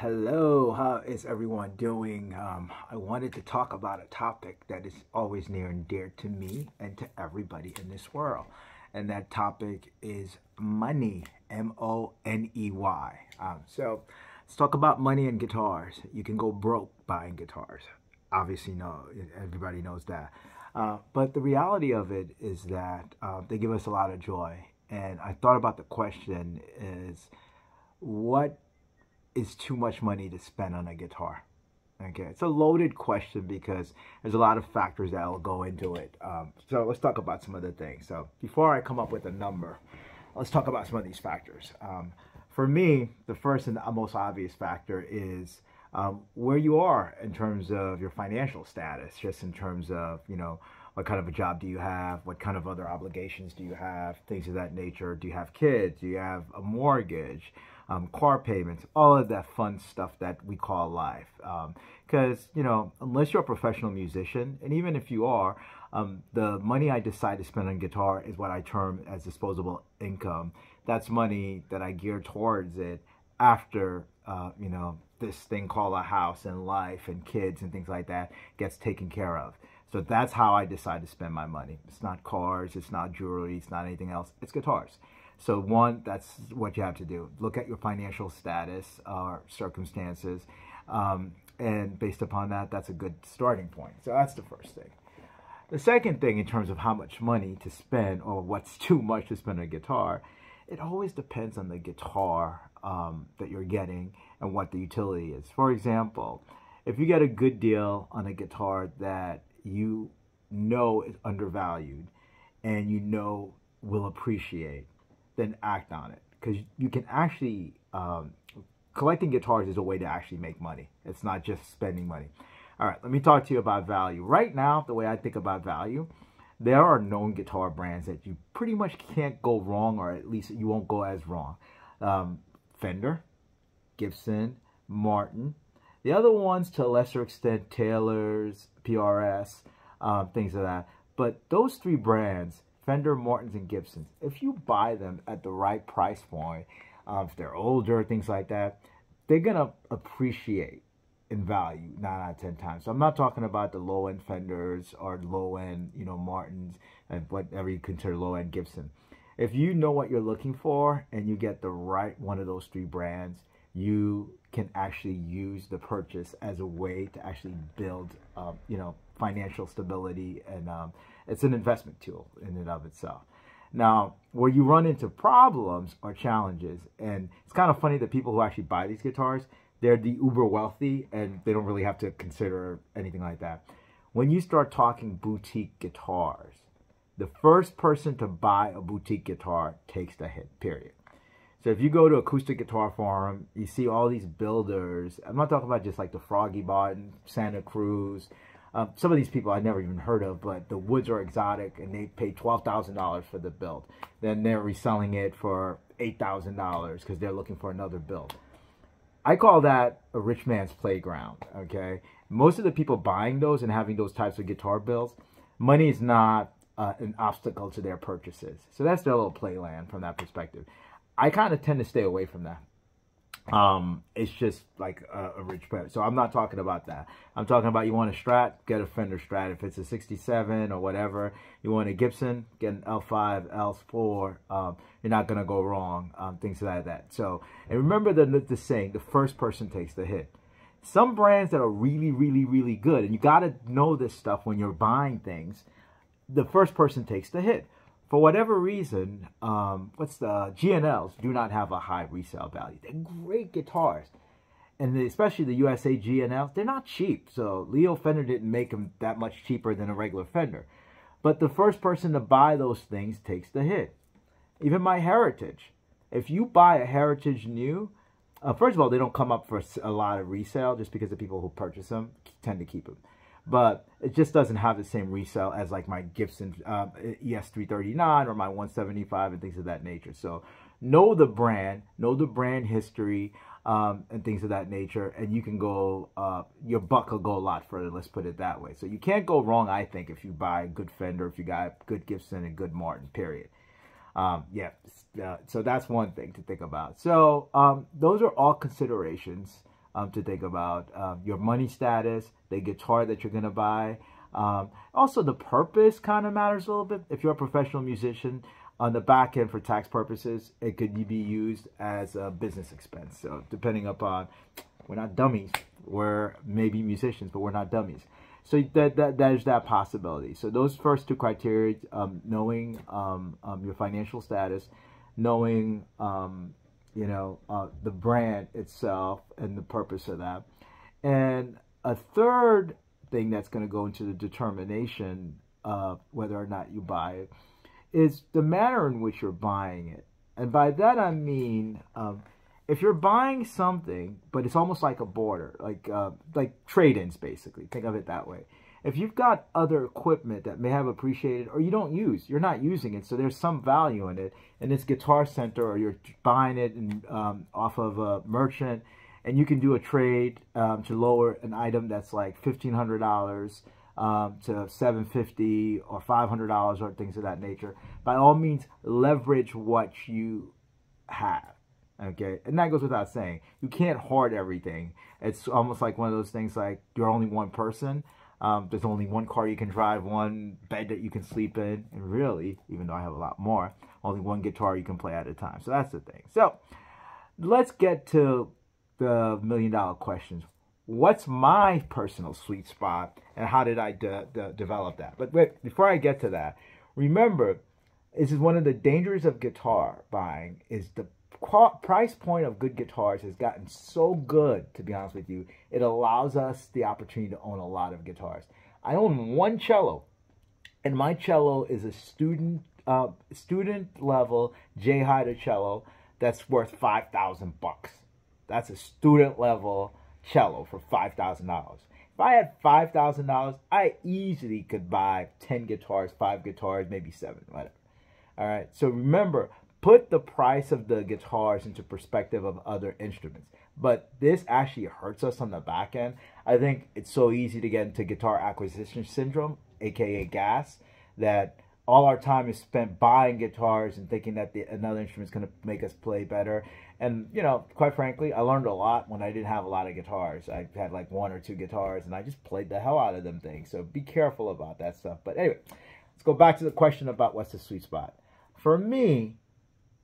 Hello, how is everyone doing? I wanted to talk about a topic that is always near and dear to me and to everybody in this world. And that topic is money, Money. So let's talk about money and guitars. You can go broke buying guitars. Obviously, no, everybody knows that. But the reality of it is that they give us a lot of joy. And I thought about the question is, what is too much money to spend on a guitar? Okay, it's a loaded question because there's a lot of factors that will go into it. So let's talk about some of the things. So before I come up with a number, let's talk about some of these factors. For me, the first and the most obvious factor is where you are in terms of your financial status, just in terms of, what kind of a job do you have? What kind of other obligations do you have? Things of that nature. Do you have kids? Do you have a mortgage? Car payments, all of that fun stuff that we call life. Because, unless you're a professional musician, and even if you are, the money I decide to spend on guitar is what I term as disposable income. That's money that I gear towards it after, this thing called a house and life and kids and things like that gets taken care of. So that's how I decide to spend my money. It's not cars, it's not jewelry, it's not anything else, it's guitars. So one, that's what you have to do. Look at your financial status or circumstances. And based upon that, that's a good starting point. So that's the first thing. The second thing in terms of how much money to spend or what's too much to spend on a guitar, it always depends on the guitar that you're getting and what the utility is. For example, if you get a good deal on a guitar that you know is undervalued and you know will appreciate, then act on it, because you can actually collecting guitars is a way to actually make money. It's not just spending money. All right, let me talk to you about value. Right now, the way I think about value, there are known guitar brands that you pretty much can't go wrong, or at least you won't go as wrong. Fender, Gibson, Martin. The other ones, to a lesser extent, Taylor's, PRS, things of that. But those three brands, Fender, Martins, and Gibsons, if you buy them at the right price point, if they're older, things like that, they're going to appreciate in value 9 out of 10 times. So I'm not talking about the low-end Fenders or low-end, Martins and whatever you consider low-end Gibson. If you know what you're looking for and you get the right one of those three brands, you can actually use the purchase as a way to actually build, financial stability, and it's an investment tool in and of itself. Now, where you run into problems or challenges, and it's kind of funny that people who actually buy these guitars, they're the uber wealthy and they don't really have to consider anything like that. When you start talking boutique guitars, the first person to buy a boutique guitar takes the hit, period. So if you go to Acoustic Guitar Forum, you see all these builders. I'm not talking about just like the Froggy Barton, Santa Cruz. Some of these people I never even heard of, but the woods are exotic and they pay $12,000 for the build. Then they're reselling it for $8,000 because they're looking for another build. I call that a rich man's playground, okay? Most of the people buying those and having those types of guitar builds, money is not an obstacle to their purchases. So that's their little playland from that perspective. I kind of tend to stay away from that. It's just like a rich person. So I'm not talking about that. I'm talking about, you want a Strat, get a Fender Strat. If it's a 67 or whatever, you want a Gibson, get an L5, L4. You're not going to go wrong. Things like that. So, and remember the saying, the first person takes the hit. Some brands that are really, really, really good, and you got to know this stuff when you're buying things, the first person takes the hit. For whatever reason, GNLs do not have a high resale value. They're great guitars. And especially the USA GNLs, they're not cheap. So Leo Fender didn't make them that much cheaper than a regular Fender. But the first person to buy those things takes the hit. Even my Heritage. If you buy a Heritage new, first of all, they don't come up for a lot of resale just because the people who purchase them tend to keep them. But it just doesn't have the same resale as like my Gibson ES339 or my 175 and things of that nature. So know the brand history, and things of that nature, and you can go, your buck will go a lot further, let's put it that way. So you can't go wrong, I think, if you buy a good Fender, if you got good Gibson and good Martin, period. So that's one thing to think about. So those are all considerations to think about. Your money status, the guitar that you're going to buy. Also, the purpose kind of matters a little bit. If you're a professional musician, on the back end for tax purposes, it could be used as a business expense. So depending upon, we're not dummies. We're maybe musicians, but we're not dummies. So there's that possibility. So those first two criteria, knowing your financial status, knowing the brand itself and the purpose of that. And a third thing that's going to go into the determination of whether or not you buy it is the manner in which you're buying it. And by that I mean, if you're buying something, but it's almost like a border, like trade-ins basically, think of it that way. If you've got other equipment that may have appreciated or you don't use, you're not using it, so there's some value in it, and it's Guitar Center or you're buying it off of a merchant, and you can do a trade to lower an item that's like $1,500 to $750 or $500 or things of that nature. By all means, leverage what you have. Okay, and that goes without saying. You can't hoard everything. It's almost like one of those things like you're only one person. There's only one car you can drive, one bed that you can sleep in, and really, even though I have a lot more, only one guitar you can play at a time. So that's the thing. So let's get to the million-dollar questions. What's my personal sweet spot, and how did I develop that? But wait, before I get to that, remember, this is one of the dangers of guitar buying, is the price point of good guitars has gotten so good, to be honest with you. It allows us the opportunity to own a lot of guitars. I own one cello, and my cello is a student level J Hyder cello that's worth $5,000. That's a student level cello for $5,000. If I had $5,000, I easily could buy 10 guitars, 5 guitars, maybe 7, whatever. All right. So remember, put the price of the guitars into perspective of other instruments. But this actually hurts us on the back end. I think it's so easy to get into guitar acquisition syndrome, aka gas, that all our time is spent buying guitars and thinking that another instrument is going to make us play better. And, quite frankly, I learned a lot when I didn't have a lot of guitars. I had like 1 or 2 guitars, and I just played the hell out of them things. So be careful about that stuff. But anyway, let's go back to the question about what's the sweet spot. For me,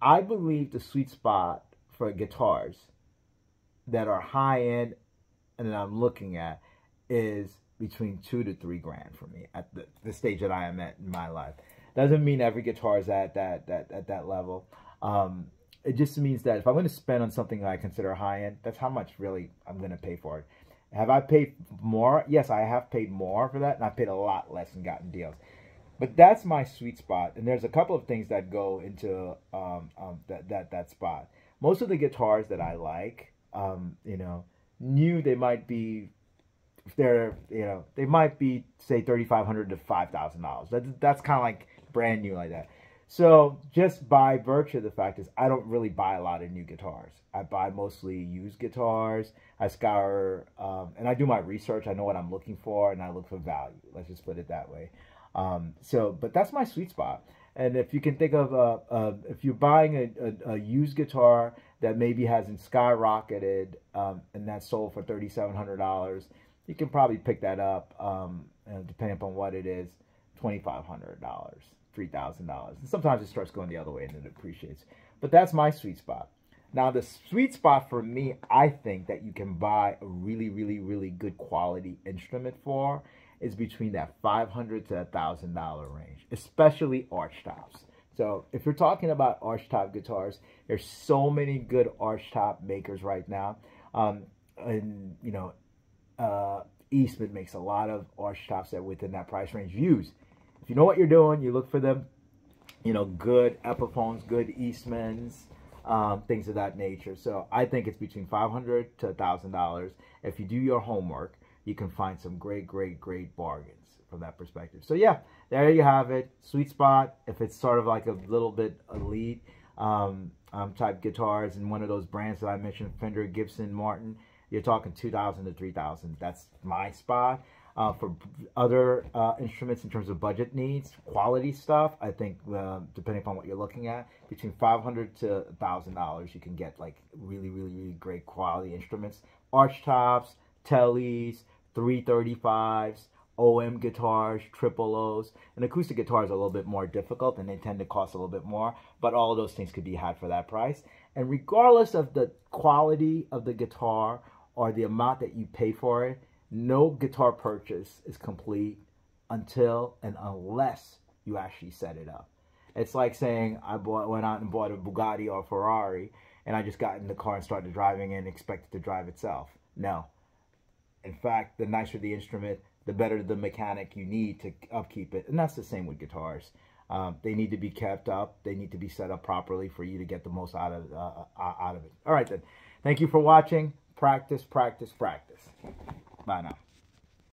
I believe the sweet spot for guitars that are high-end and that I'm looking at is between $2,000 to $3,000 for me at the stage that I am at in my life. Doesn't mean every guitar is at that level. It just means that if I'm going to spend on something that I consider high-end, that's how much really I'm going to pay for it. Have I paid more? Yes, I have paid more for that, and I've paid a lot less and gotten deals. But that's my sweet spot, and there's a couple of things that go into that spot. Most of the guitars that I like, new, they might be, they might be say $3,500 to $5,000. That's kind of like brand new like that. So just by virtue of the fact is I don't really buy a lot of new guitars. I buy mostly used guitars. I scour and I do my research. I know what I'm looking for, and I look for value. Let's just put it that way. But that's my sweet spot. And if you can think of if you're buying a used guitar that maybe hasn't skyrocketed and that's sold for $3,700, you can probably pick that up, depending upon what it is, $2,500, $3,000. And sometimes it starts going the other way and it appreciates. But that's my sweet spot. Now, the sweet spot for me, I think that you can buy a really, really, really good quality instrument for is between that $500 to $1,000 range, especially arch tops. So if you're talking about arch top guitars, there's so many good arch top makers right now. Eastman makes a lot of arch tops that within that price range. Use, if you know what you're doing, you look for them, good Epiphones, good Eastmans, things of that nature. So I think it's between $500 to $1,000. If you do your homework, you can find some great, great, great bargains from that perspective. So yeah, there you have it. Sweet spot, if it's sort of like a little bit elite type guitars and one of those brands that I mentioned, Fender, Gibson, Martin, you're talking $2,000 to $3,000. That's my spot. For other instruments in terms of budget needs, quality stuff, I think depending upon what you're looking at, between $500 to $1,000, you can get like really, really, really great quality instruments. Arch tops, tellies, 335s, OM guitars, triple O's. And acoustic guitars are a little bit more difficult and they tend to cost a little bit more, but all of those things could be had for that price. And regardless of the quality of the guitar or the amount that you pay for it, no guitar purchase is complete until and unless you actually set it up. It's like saying went out and bought a Bugatti or a Ferrari and I just got in the car and started driving and expected to drive itself. No. In fact, the nicer the instrument, the better the mechanic you need to upkeep it. And that's the same with guitars. They need to be kept up. They need to be set up properly for you to get the most out of it. All right, then. Thank you for watching. Practice, practice, practice. Bye now.